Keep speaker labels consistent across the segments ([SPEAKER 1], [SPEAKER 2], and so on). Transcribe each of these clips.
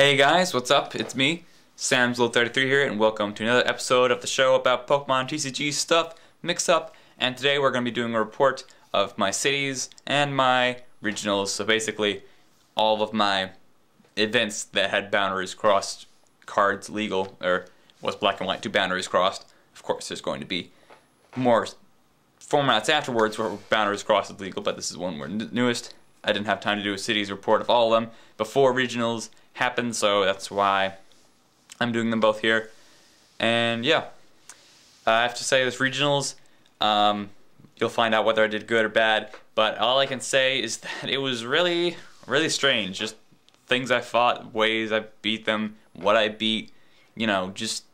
[SPEAKER 1] Hey guys, what's up? It's me, Samslow33 here, and welcome to another episode of the show about Pokemon TCG stuff, mix-up, and today we're going to be doing a report of my cities and my regionals, so basically all of my events that had boundaries crossed, cards legal, or was black and white, 2 boundaries crossed. Of course, there's going to be more formats afterwards where boundaries crossed is legal, but this is one we're newest. I didn't have time to do a cities report of all of them before regionals happened, so that's why I'm doing them both here. And yeah, I have to say this regionals, you'll find out whether I did good or bad, but all I can say is that it was really strange. Just things I fought, ways I beat them, what I beat, you know, just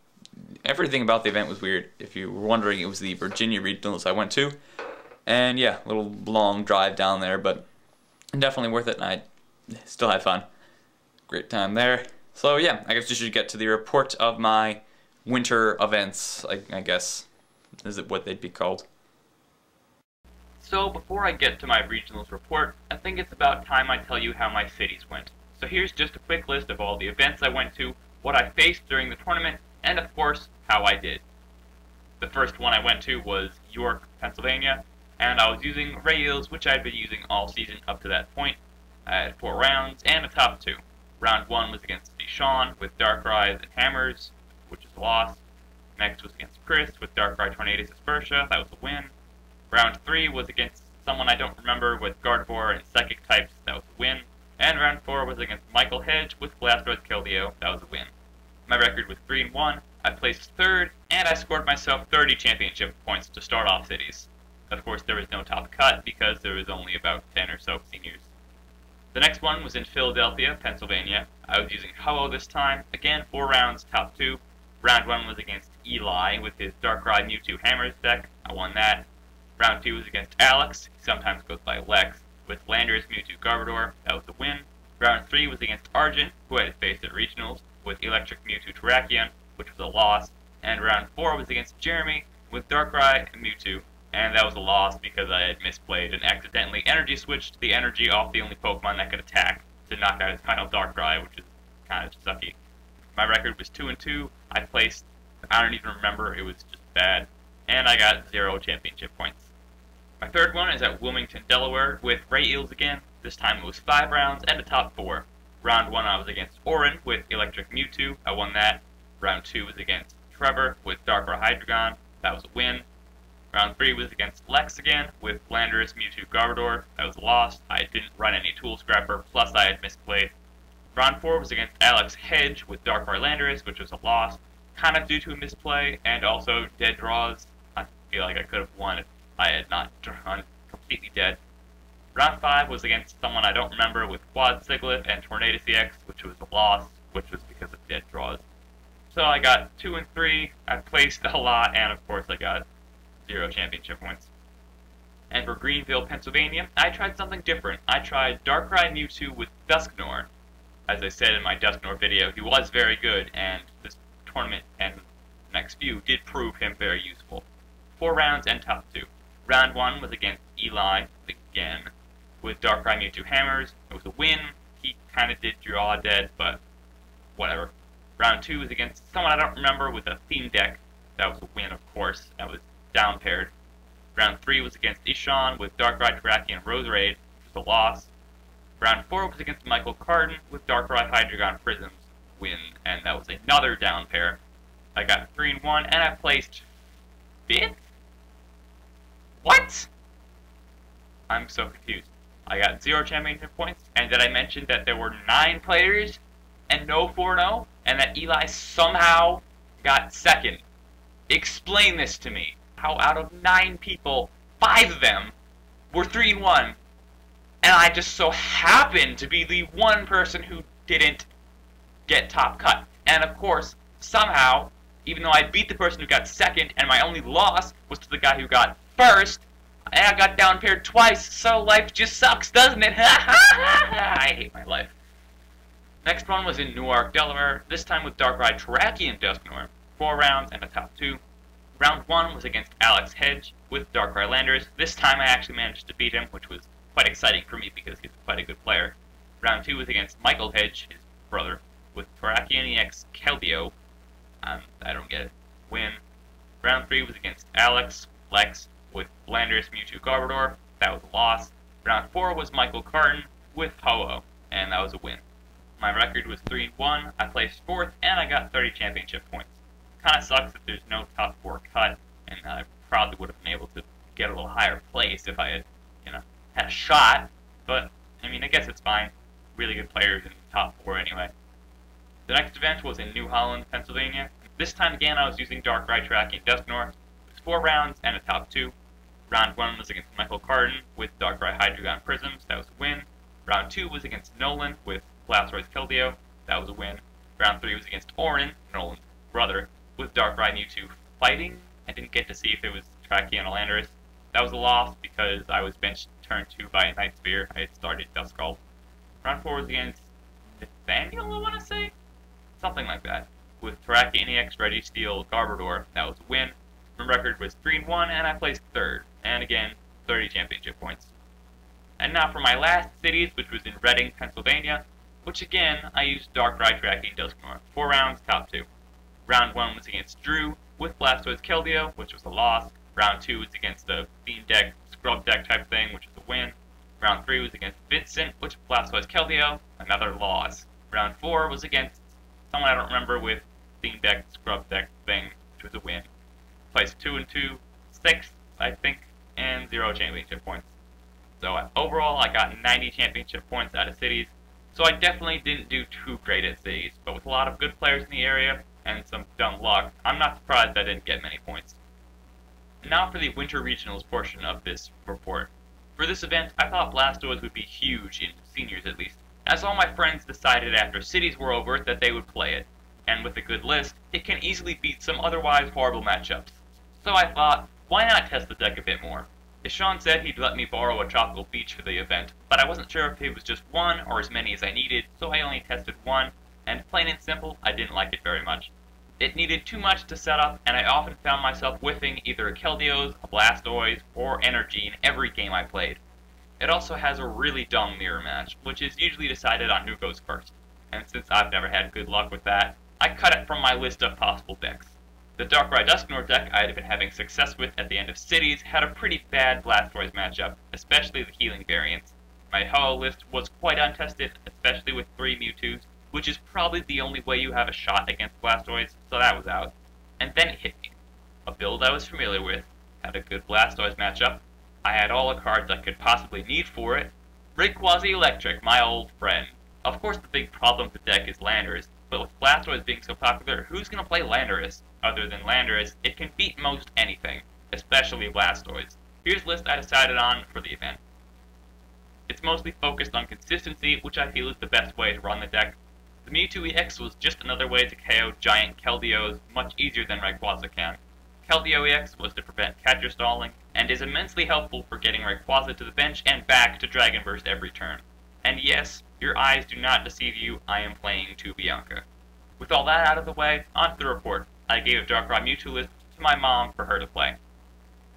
[SPEAKER 1] everything about the event was weird. If you were wondering, it was the Virginia regionals I went to, and yeah, a little long drive down there, but definitely worth it, and I still had fun. Great time there. So yeah, I guess you should get to the report of my winter events, I guess. Is it what they'd be called?
[SPEAKER 2] So before I get to my regionals report, I think it's about time I tell you how my cities went. So here's just a quick list of all the events I went to, what I faced during the tournament, and of course, how I did. The first one I went to was York, Pennsylvania, and I was using Rails, which I'd been using all season up to that point. I had 4 rounds and a top 2. Round 1 was against Deshaun with Darkrai and Hammers, which is a loss. Next was against Chris with Darkrai, Tornadus, Aspertia, that was a win. Round 3 was against someone I don't remember with Gardevoir and Psychic types, that was a win. And round 4 was against Michael Hedge with Blastoise, Keldeo, that was a win. My record was 3-1, I placed 3rd, and I scored myself 30 championship points to start off cities. Of course, there was no top cut because there was only about 10 or so seniors. The next one was in Philadelphia, Pennsylvania. I was using Ho-Oh this time. Again, 4 rounds, top 2. Round 1 was against Eli with his Darkrai Mewtwo Hammers deck. I won that. Round 2 was against Alex, he sometimes goes by Lex, with Landorus Mewtwo Garbodor. That was a win. Round 3 was against Argent, who I had faced at regionals, with Electric Mewtwo Terrakion, which was a loss. And round 4 was against Jeremy, with Darkrai and Mewtwo. And that was a loss because I had misplayed and accidentally energy switched the energy off the only Pokemon that could attack to knock out his final Darkrai, which is kind of sucky. My record was 2-2. I placed, I don't even remember, it was just bad. And I got 0 championship points. My third one is at Wilmington, Delaware, with Ray Eels again. This time it was 5 rounds and a top 4. Round 1 I was against Orin with Electric Mewtwo. I won that. Round 2 was against Trevor with Darkrai Hydreigon. That was a win. Round 3 was against Lex again, with Landorus Mewtwo Garbodor. That was a loss. I didn't run any Tool Scrapper, plus I had misplayed. Round 4 was against Alex Hedge with Darkrai Landorus, which was a loss, kind of due to a misplay, and also dead draws. I feel like I could have won if I had not drawn completely dead. Round 5 was against someone I don't remember with Quad Sigilyph and Tornadus EX, which was a loss, which was because of dead draws. So I got 2 and 3, I placed a lot, and of course I got 0 championship points. And for Greenville, Pennsylvania, I tried something different. I tried Darkrai Mewtwo with Dusknoir. As I said in my Dusknoir video, he was very good, and this tournament and the next few did prove him very useful. 4 rounds and top 2. Round 1 was against Eli, again, with Darkrai Mewtwo Hammers. It was a win. He kind of did draw dead, but whatever. Round 2 was against someone I don't remember with a theme deck. That was a win, of course. That was down paired. Round 3 was against Ishan with Darkrai, Terrakion, and Roserade, which was a loss. Round 4 was against Michael Carden with Darkrai, Hydreigon, Prisms, win, and that was another down pair. I got 3-1, and I placed 5th? What? I'm so confused. I got 0 championship points, and did I mention that there were 9 players and no 4-0, and that Eli somehow got 2nd? Explain this to me. How out of 9 people, 5 of them were 3-1, and I just so happened to be the one person who didn't get top cut. And of course, somehow, even though I beat the person who got 2nd, and my only loss was to the guy who got 1st, and I got down paired twice, so life just sucks, doesn't it? I hate my life. Next one was in Newark, Delaware, this time with Darkrai, Terrakion, Dusknoir. 4 rounds and a top 2. Round 1 was against Alex Hedge with Darkrai Landorus. This time I actually managed to beat him, which was quite exciting for me because he's quite a good player. Round 2 was against Michael Hedge, his brother, with Terrakion EX Keldeo. I don't get it. Win. Round 3 was against Alex Lex with Landorus Mewtwo Garbodor. That was a loss. Round 4 was Michael Carton with Ho-Oh, and that was a win. My record was 3-1. I placed 4th, and I got 30 championship points. Kind of sucks that there's no top 4 cut, and I probably would have been able to get a little higher place if I had, had a shot. But I mean, I guess it's fine. Really good players in the top 4 anyway. The next event was in New Holland, Pennsylvania. This time again, I was using Darkrai Tracking Dusknoir. It was 4 rounds and a top 2. Round 1 was against Michael Carton with Darkrai Hydreigon Prisms. That was a win. Round 2 was against Nolan with Blastoise Keldeo. That was a win. Round 3 was against Orin, Nolan's brother, with Darkrai Mewtwo Fighting. I didn't get to see if it was Tracheon or Landorus. That was a loss because I was benched turn 2 by a Night Sphere. I had started Duskull. Round 4 was against Nathaniel, I want to say? Something like that. With Terrakion EX Registeel Garbodor. That was a win. My record was 3-1, and I placed 3rd. And again, 30 championship points. And now for my last cities, which was in Reading, Pennsylvania, which again, I used Darkrai Tracking Dusknoir. 4 rounds, top 2. Round 1 was against Drew with Blastoise Keldeo, which was a loss. Round 2 was against the Theme Deck, Scrub Deck type thing, which was a win. Round 3 was against Vincent, which was Blastoise Keldeo, another loss. Round 4 was against someone I don't remember with Theme Deck, Scrub Deck thing, which was a win. Placed 2 and 2, 6th, I think, and 0 championship points. So overall, I got 90 championship points out of cities. So I definitely didn't do too great at cities, but with a lot of good players in the area and some dumb luck, I'm not surprised I didn't get many points. Now for the Winter Regionals portion of this report. For this event, I thought Blastoise would be huge, in seniors at least, as all my friends decided after cities were over that they would play it, and with a good list, it can easily beat some otherwise horrible matchups. So I thought, why not test the deck a bit more? Sean said he'd let me borrow a Tropical Beach for the event, but I wasn't sure if it was just one or as many as I needed, so I only tested one, and plain and simple, I didn't like it very much. It needed too much to set up, and I often found myself whiffing either a Keldeo's, a Blastoise, or Energy in every game I played. It also has a really dumb mirror match, which is usually decided on who goes first, and since I've never had good luck with that, I cut it from my list of possible decks. The Darkrai Dusknoir deck I had been having success with at the end of cities had a pretty bad Blastoise matchup, especially the healing variants. My Ho-Oh list was quite untested, especially with 3 Mewtwo's, which is probably the only way you have a shot against Blastoise, so that was out. And then it hit me. A build I was familiar with, had a good Blastoise matchup, I had all the cards I could possibly need for it. Rayquaza Electric, my old friend. Of course the big problem with the deck is Landorus, but with Blastoise being so popular, who's going to play Landorus? Other than Landorus, it can beat most anything, especially Blastoise. Here's the list I decided on for the event. It's mostly focused on consistency, which I feel is the best way to run the deck. The Mewtwo EX was just another way to KO giant Keldeos much easier than Rayquaza can. Keldeo EX was to prevent catcher stalling, and is immensely helpful for getting Rayquaza to the bench and back to Dragon Burst every turn. And yes, your eyes do not deceive you, I am playing 2 Bianca. With all that out of the way, on to the report. I gave a Darkrai Mewtwo list to my mom for her to play.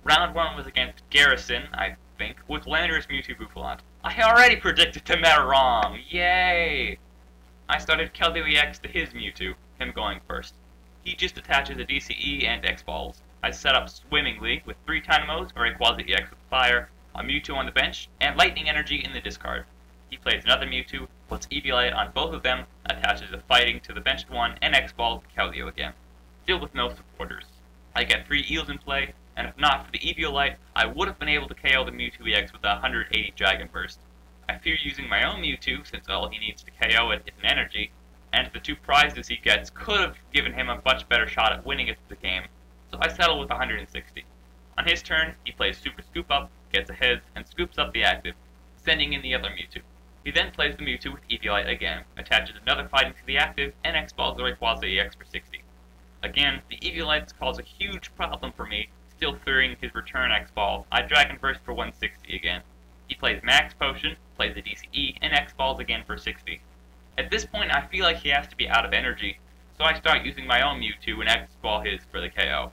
[SPEAKER 2] Round 1 was against Garrison, I think, with Landorus Mewtwo Buffalant. I already predicted the meta wrong! Yay! I started Keldeo EX to his Mewtwo, him going first. He just attaches a DCE and X-Balls. I set up swimmingly with 3 Dynamos, a Rayquaza EX with Fire, a Mewtwo on the bench, and Lightning Energy in the discard. He plays another Mewtwo, puts Eviolite on both of them, attaches a Fighting to the benched one, and X-Balls Keldeo again. Still with no supporters. I get 3 Eels in play, and if not for the Eviolite, I would have been able to KO the Mewtwo EX with a 180 Dragon Burst. I fear using my own Mewtwo, since all he needs to KO it is an energy, and the 2 prizes he gets could have given him a much better shot at winning it the game, so I settle with 160. On his turn, he plays Super Scoop Up, gets ahead, and scoops up the active, sending in the other Mewtwo. He then plays the Mewtwo with Eviolite again, attaches another Fighting to the active, and X-Balls the Rayquaza EX for 60. Again, the Eviolites cause a huge problem for me, still fearing his return X-Ball. I Dragon Burst for 160 again. He plays Max Potion, plays the DCE, and X-Balls again for 60. At this point, I feel like he has to be out of energy, so I start using my own Mewtwo and X-Ball his for the KO.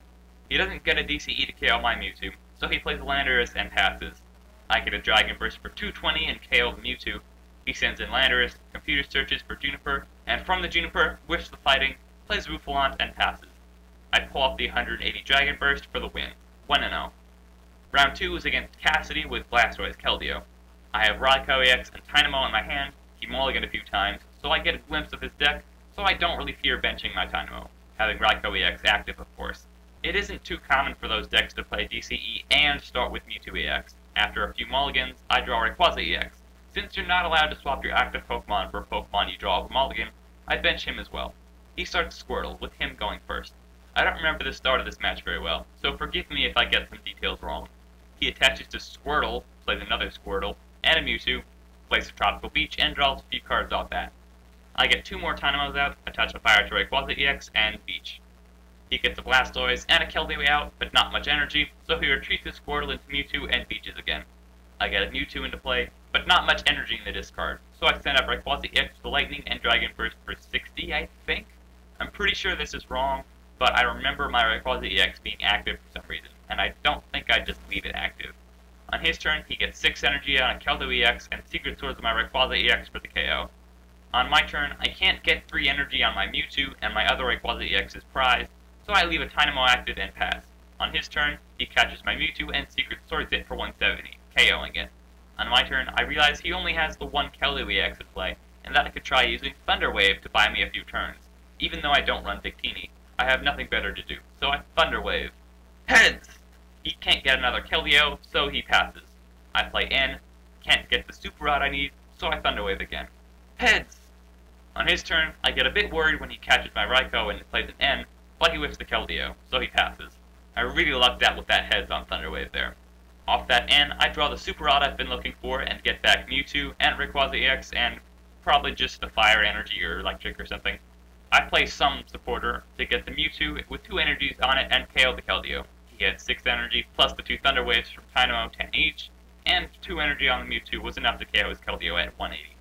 [SPEAKER 2] He doesn't get a DCE to KO my Mewtwo, so he plays Landorus and passes. I get a Dragon Burst for 220 and KO the Mewtwo, He sends in Landorus, computer searches for Juniper, and from the Juniper, whiffs the fighting, plays Rufalant, and passes. I pull off the 180 Dragon Burst for the win, 1-0. Round 2 is against Cassidy with Blastoise Keldeo. I have Raikou EX and Tynamo in my hand, he mulliganed a few times, so I get a glimpse of his deck, so I don't really fear benching my Tynamo, having Raikou EX active of course. It isn't too common for those decks to play DCE and start with Mewtwo EX. After a few mulligans, I draw Rayquaza EX. Since you're not allowed to swap your active Pokemon for a Pokemon you draw with a mulligan, I bench him as well. He starts Squirtle, with him going first. I don't remember the start of this match very well, so forgive me if I get some details wrong. He attaches to Squirtle, plays another Squirtle, and a Mewtwo, plays a Tropical Beach, and draws a few cards off that. I get 2 more Tynamos out, attach a Fire to Rayquaza EX, and Beach. He gets a Blastoise and a Keldeo out, but not much energy, so he retreats his Squirtle into Mewtwo and Beaches again. I get a Mewtwo into play, but not much energy in the discard, so I send up Rayquaza EX to Lightning and Dragon Burst for 60, I think? I'm pretty sure this is wrong, but I remember my Rayquaza EX being active for some reason, and I don't think I'd just leave it active. On his turn, he gets 6 energy out on Keldeo EX and Secret Swords my Rayquaza EX for the KO. On my turn, I can't get 3 energy on my Mewtwo, and my other Rayquaza EX is prized, so I leave a Tynamo active and pass. On his turn, he catches my Mewtwo and Secret Swords it for 170, KOing it. On my turn, I realize he only has the 1 Keldeo EX in play, and that I could try using Thunder Wave to buy me a few turns. Even though I don't run Victini, I have nothing better to do, so I Thunder Wave. Heads! He can't get another Keldeo, so he passes. I play N, can't get the Super Rod I need, so I Thunder Wave again. Heads! On his turn, I get a bit worried when he catches my Raikou and plays an N, but he whiffs the Keldeo, so he passes. I really lucked out with that heads on Thunder Wave there. Off that N, I draw the Super Rod I've been looking for and get back Mewtwo and Rayquaza EX and probably just a Fire Energy or Electric or something. I play some Supporter to get the Mewtwo with 2 energies on it and KO the Keldeo. He had 6 energy plus the 2 Thunder Waves from Tynamo, 10 each, and 2 energy on the Mewtwo was enough to KO his Keldeo at 180.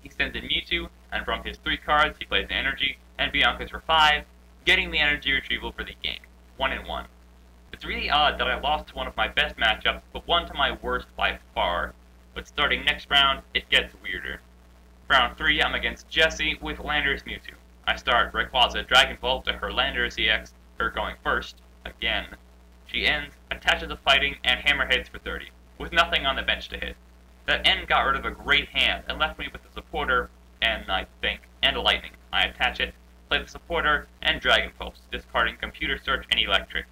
[SPEAKER 2] He sends in Mewtwo, and from his 3 cards he plays an energy, and Bianca's for 5, getting the energy retrieval for the game, 1-1. It's really odd that I lost to one of my best matchups, but won to my worst by far. But starting next round, it gets weirder. Round 3, I'm against Jessie with Landorus Mewtwo. I start Rayquaza Dragon Ball to her Landorus EX, her going first, again. She ends, attaches a fighting, and hammerheads for 30, with nothing on the bench to hit. That end got rid of a great hand, and left me with a Supporter, and I think, and a Lightning. I attach it, play the Supporter, and Dragon Pulse, discarding Computer Search and Electric.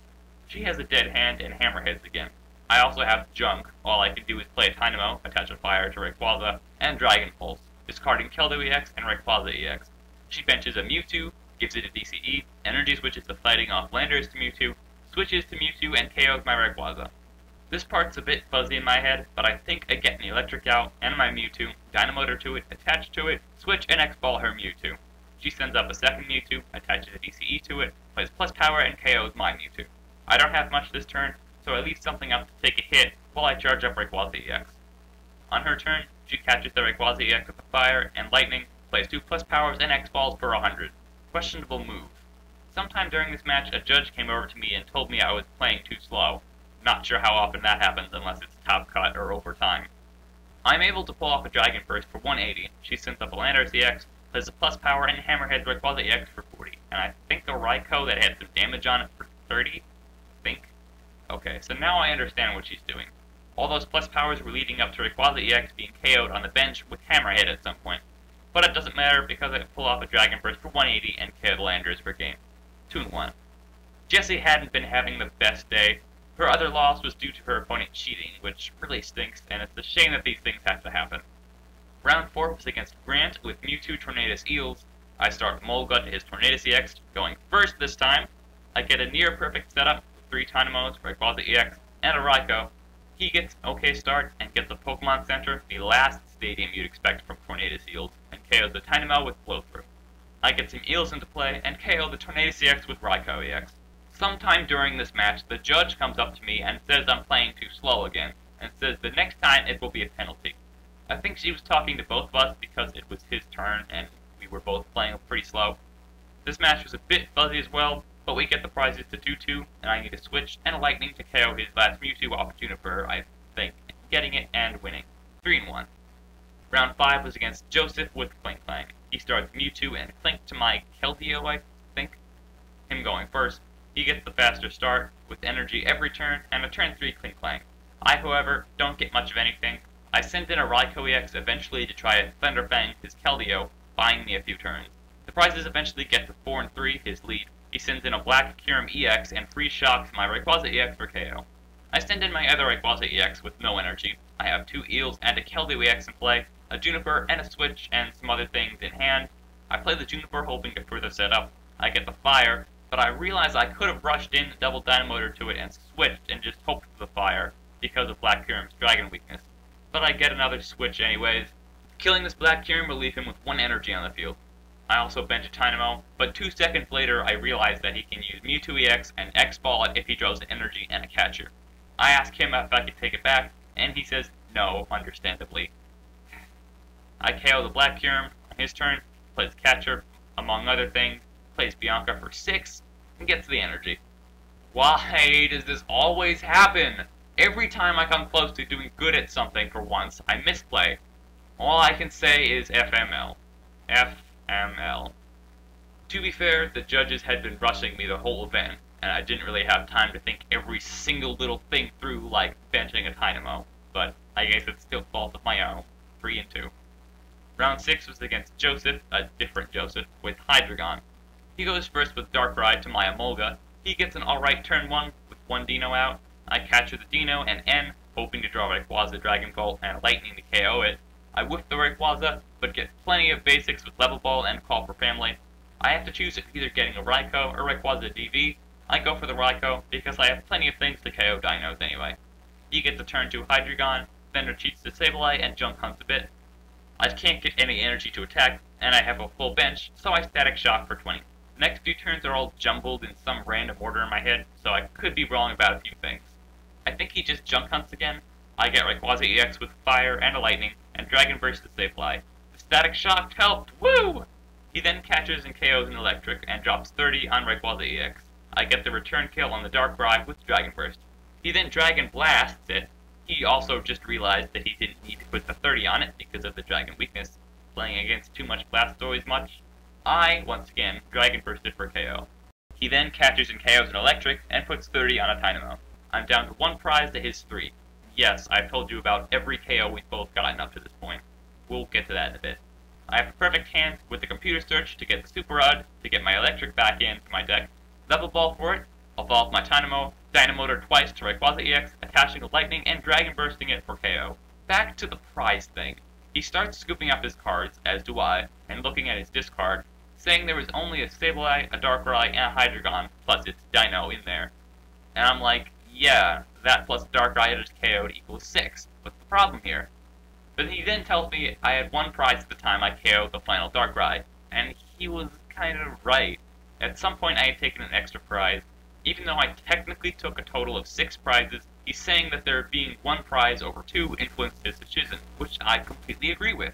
[SPEAKER 2] She has a dead hand and hammerheads again. I also have Junk. All I can do is play a Tynamo, attach a Fire to Rayquaza, and Dragon Pulse, discarding Keldeo EX and Rayquaza EX. She benches a Mewtwo, gives it a DCE, energy switches to fighting off Landorus to Mewtwo, switches to Mewtwo, and KOs my Rayquaza. This part's a bit fuzzy in my head, but I think I get an Electric out, and my Mewtwo, Dynamotor to it, attach to it, switch and X-Ball her Mewtwo. She sends up a second Mewtwo, attaches a DCE to it, plays plus power, and KOs my Mewtwo. I don't have much this turn, so I leave something up to take a hit while I charge up Rayquaza EX. On her turn, she catches the Rayquaza EX with a Fire and Lightning, plays 2 plus powers and X-Balls for 100. Questionable move. Sometime during this match, a judge came over to me and told me I was playing too slow. Not sure how often that happens unless it's top cut or overtime. I'm able to pull off a Dragon Burst for 180. She sends up a Landorus EX, plays a plus power and hammerheads Rayquaza EX for 40. And I think the Raikou that had some damage on it for 30? Okay, so now I understand what she's doing. All those plus powers were leading up to Rayquaza EX being KO'd on the bench with Hammerhead at some point. But it doesn't matter because I pull off a Dragon Burst for 180 and KO the Landorus for game. 2-1. Jessie hadn't been having the best day. Her other loss was due to her opponent cheating, which really stinks, and it's a shame that these things have to happen. Round 4 was against Grant with Mewtwo Tornadus Eels. I start Molga to his Tornadus EX, going first this time. I get a near perfect setup. 3 Tynamos, Rayquaza EX, and a Raikou. He gets an okay start and gets a Pokemon Center, the last stadium you'd expect from Tornadus Eels, and KOs the Tynamo with Blowthrough. I get some Eels into play and KO the Tornadus EX with Raikou EX. Sometime during this match, the judge comes up to me and says I'm playing too slow again, and says the next time it will be a penalty. I think she was talking to both of us because it was his turn and we were both playing pretty slow. This match was a bit fuzzy as well, but we get the prizes to 2-2, and I need a switch and a Lightning to KO his last Mewtwo off Juniper, I think, getting it and winning. 3-1. Round 5 was against Joseph with Clink Clang. He starts Mewtwo and Clink to my Keldeo, I think. Him going first. He gets the faster start, with energy every turn, and a turn 3 Clink Clang. I, however, don't get much of anything. I send in a Raikou EX eventually to try to Thunderfang his Keldeo, buying me a few turns. The prizes eventually get to 4 and 3, his lead. He sends in a Black Kyurem EX and free shocks my Rayquaza EX for KO. I send in my other Rayquaza EX with no energy. I have 2 Eels and a Keldeo EX in play, a Juniper and a Switch and some other things in hand. I play the Juniper hoping to further set up. I get the Fire, but I realize I could have rushed in, double Dynamotor to it, and switched and just hoped for the Fire because of Black Kyurem's Dragon weakness. But I get another Switch anyways. Killing this Black Kyurem will leave him with 1 energy on the field. I also bench a Dynamo, but 2 seconds later I realize that he can use Mewtwo EX and X-Ball it if he draws an energy and a catcher. I ask him if I can take it back, and he says no, understandably. I KO the Black Kyurem on his turn, plays catcher, among other things, plays Bianca for 6, and gets the energy. Why does this always happen? Every time I come close to doing good at something for once, I misplay. All I can say is FML. FML. To be fair, the judges had been rushing me the whole event, and I didn't really have time to think every single little thing through like benching a Dynamo, but I guess it's still fault of my own. 3 and 2. Round 6 was against Joseph, a different Joseph, with Hydreigon. He goes first with Darkrai to my Emolga. He gets an alright turn 1 with 1 Dino out. I capture the Dino and N, hoping to draw Rayquaza, Dragon Ball, and Lightning to KO it. I whiff the Rayquaza, but get plenty of basics with Level Ball and Call for Family. I have to choose either getting a Raikou or Rayquaza DV. I go for the Raikou because I have plenty of things to KO Dinos anyway. He gets a turn 2 Hydreigon, then retreats to Sableye and Junk Hunts a bit. I can't get any energy to attack, and I have a full bench, so I Static Shock for 20. The next few turns are all jumbled in some random order in my head, so I could be wrong about a few things. I think he just Junk Hunts again. I get Rayquaza EX with Fire and a Lightning, and Dragon Burst to Sableye. The Static Shock helped! Woo! He then catches and KOs an Electric, and drops 30 on Rayquaza EX. I get the return kill on the Darkrai with Dragon Burst. He then Dragon Blasts it. He also just realized that he didn't need to put the 30 on it because of the Dragon weakness. Playing against too much Blastoise much. I, once again, Dragon Bursted for KO. He then catches and KOs an Electric, and puts 30 on a Dynamo. I'm down to 1 prize to his 3. Yes, I've told you about every KO we've both gotten up to this point. We'll get to that in a bit. I have a perfect hand with the computer search to get the Super Rod, to get my Electric back into my deck. Level Ball for it, evolve my Dynamo, Dynamotor twice to Rayquaza EX, attaching a Lightning and Dragon Bursting it for KO. Back to the prize thing. He starts scooping up his cards, as do I, and looking at his discard, saying there was only a Sableye, a Darkrai, and a Hydreigon, plus its Dino in there. And I'm like, yeah, that plus Darkrai I just KO'd equals 6. What's the problem here? But he then tells me I had 1 prize at the time I KO'd the final Darkrai, and he was kind of right. At some point I had taken an extra prize. Even though I technically took a total of 6 prizes, he's saying that there being 1 prize over 2 influenced his decision, which I completely agree with.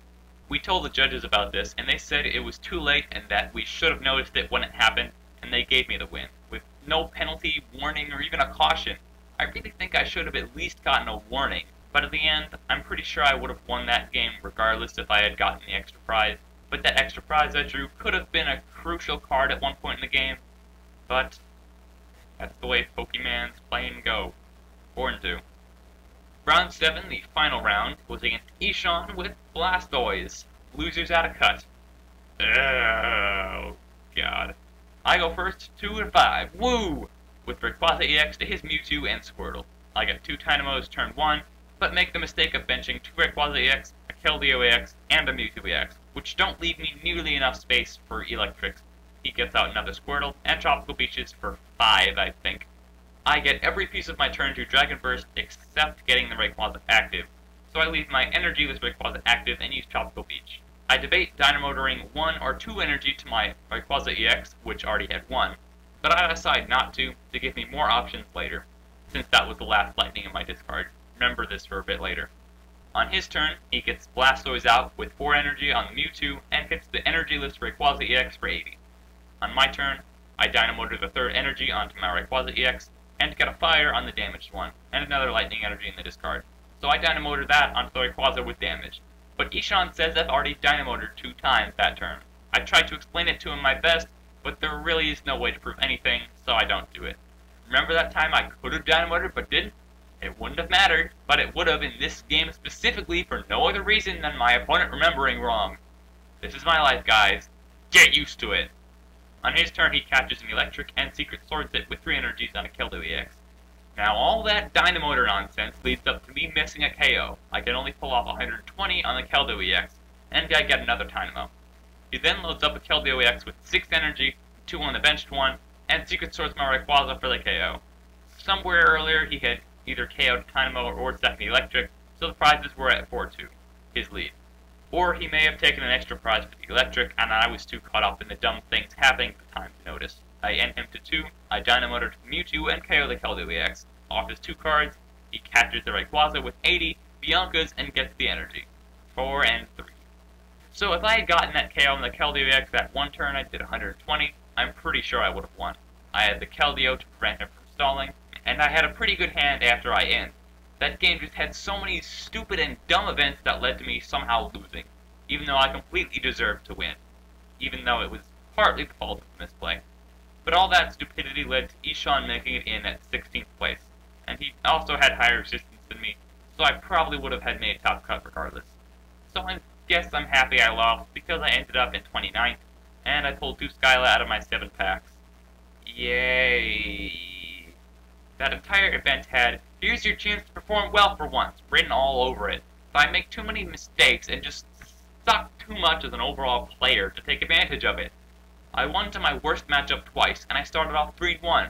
[SPEAKER 2] We told the judges about this, and they said it was too late and that we should have noticed it when it happened, and they gave me the win, with no penalty, warning, or even a caution. I really think I should have at least gotten a warning, but at the end, I'm pretty sure I would have won that game regardless if I had gotten the extra prize. But that extra prize I drew could have been a crucial card at one point in the game, but that's the way Pokemon's play and go. 4 and 2. Round 7, the final round, was against Ishan with Blastoise. Losers out of cut. Oh, God. I go first, 2 and 5. Woo! With Rayquaza EX to his Mewtwo and Squirtle. I get 2 Dynamos turn 1, but make the mistake of benching 2 Rayquaza EX, a Keldeo EX, and a Mewtwo EX, which don't leave me nearly enough space for Electrics. He gets out another Squirtle, and Tropical Beaches for 5, I think. I get every piece of my turn to Dragon Burst except getting the Rayquaza active, so I leave my Energyless Rayquaza active and use Tropical Beach. I debate Dynamotoring 1 or 2 energy to my Rayquaza EX, which already had 1, but I decide not to give me more options later, since that was the last Lightning in my discard. Remember this for a bit later. On his turn, he gets Blastoise out with 4 energy on the Mewtwo and hits the Energyless Rayquaza EX for 80. On my turn, I Dynamotor the 3rd energy onto my Rayquaza EX, and get a Fire on the damaged one, and another Lightning energy in the discard. So I Dynamotor that onto the Rayquaza with damage. but Ishan says I've already dynamoted 2 times that turn. I tried to explain it to him my best, but there really is no way to prove anything, so I don't do it. Remember that time I could have dynamoted but didn't? It wouldn't have mattered, but it would have in this game specifically for no other reason than my opponent remembering wrong. This is my life, guys. Get used to it. On his turn, he catches an electric and secret swords it with 3 energies on a Keldo EX. Now, all that dynamotor nonsense leads up to me missing a KO. I can only pull off 120 on the Keldo EX, and I get another dynamo. He then loads up a Keldo EX with 6 energy, 2 on the benched one, and secret swords my Rayquaza for the KO. Somewhere earlier, he had either KO'd Dynamo or second electric, so the prizes were at 4-2, his lead. Or he may have taken an extra prize for the electric, and I was too caught up in the dumb things happening at the time to notice. I end him to 2, I dynamoted Mewtwo and KO the Keldo EX. Off his 2 cards, he catches the Rayquaza with 80, Bianca's, and gets the energy. 4 and 3. So if I had gotten that KO on the Keldeo EX that one turn I did 120, I'm pretty sure I would have won. I had the Keldeo to prevent him from stalling, and I had a pretty good hand after I end. That game just had so many stupid and dumb events that led to me somehow losing, even though I completely deserved to win, even though it was partly the fault of the misplay. But all that stupidity led to Ishan making it in at 16th place, and he also had higher resistance than me, so I probably would have had made top cut regardless. So I guess I'm happy I lost, because I ended up in 29th, and I pulled 2 Skyla out of my 7 packs. Yay! That entire event had, here's your chance to perform well for once, written all over it. But I make too many mistakes and just suck too much as an overall player to take advantage of it. I won to my worst matchup twice, and I started off 3-1.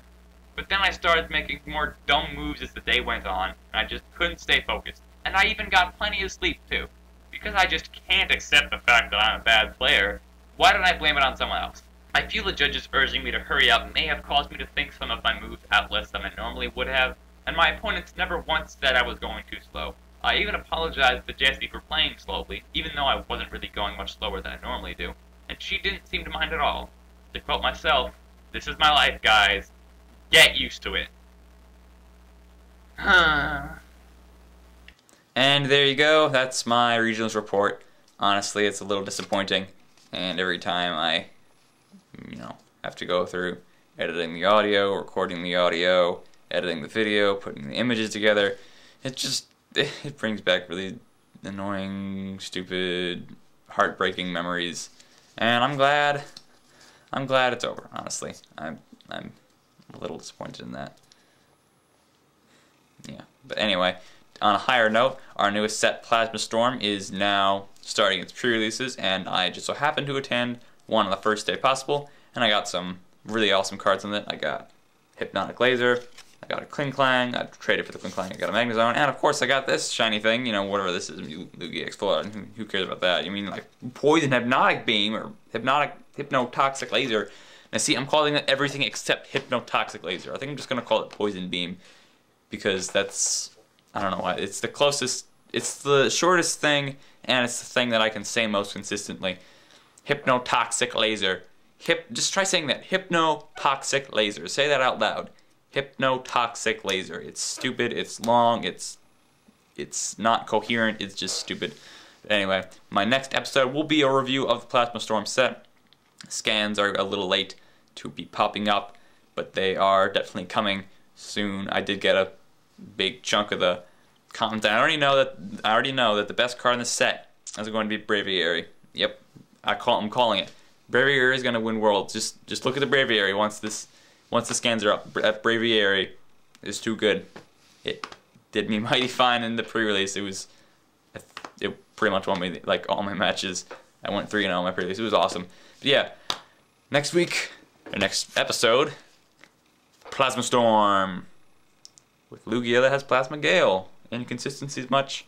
[SPEAKER 2] But then I started making more dumb moves as the day went on, and I just couldn't stay focused. And I even got plenty of sleep, too. Because I just can't accept the fact that I'm a bad player, why don't I blame it on someone else? I feel the judges urging me to hurry up may have caused me to think some of my moves out less than I normally would have, and my opponents never once said I was going too slow. I even apologized to Jessie for playing slowly, even though I wasn't really going much slower than I normally do, and she didn't seem to mind at all. To quote myself, this is my life, guys. Get used to it.
[SPEAKER 1] And there you go, that's my regionals report. Honestly, it's a little disappointing, and every time I have to go through editing the audio, recording the audio, editing the video, putting the images together, it brings back really annoying, stupid, heartbreaking memories, and I'm glad it's over, honestly. I'm a little disappointed in that. Yeah, but anyway, on a higher note, our newest set, Plasma Storm, is now starting its pre-releases, and I just so happened to attend one on the first day possible, and I got some really awesome cards on it. I got Hypnotic Laser, I got a Klinklang, I traded for the Klinklang, I got a Magnezone, and of course I got this shiny thing, whatever this is, Lugia X Full. Who cares about that? You mean like Poison Hypnotic Beam, or Hypnotoxic Laser. Now see, I'm calling it everything except Hypnotoxic Laser. I think I'm just going to call it Poison Beam, because that's, I don't know why, it's the closest, it's the shortest thing, and it's the thing that I can say most consistently. Hypnotoxic Laser. Just try saying that. Hypnotoxic Laser. Say that out loud. Hypnotoxic Laser. It's stupid, it's long, it's not coherent, it's just stupid. But anyway, my next episode will be a review of the Plasma Storm set. Scans are a little late to be popping up, but they are definitely coming soon. I did get a big chunk of the content. I already know that the best card in the set is going to be Braviary. Yep, I'm calling it. Braviary is going to win Worlds. Just look at the Braviary once the scans are up. Braviary is too good. It did me mighty fine in the pre-release. It pretty much won me like all my matches. I went 3-0 in my pre-release. It was awesome. But yeah, next week, or next episode, Plasma Storm with Lugia that has Plasma Gale. Inconsistencies much.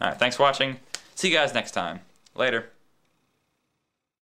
[SPEAKER 1] Alright, thanks for watching. See you guys next time. Later.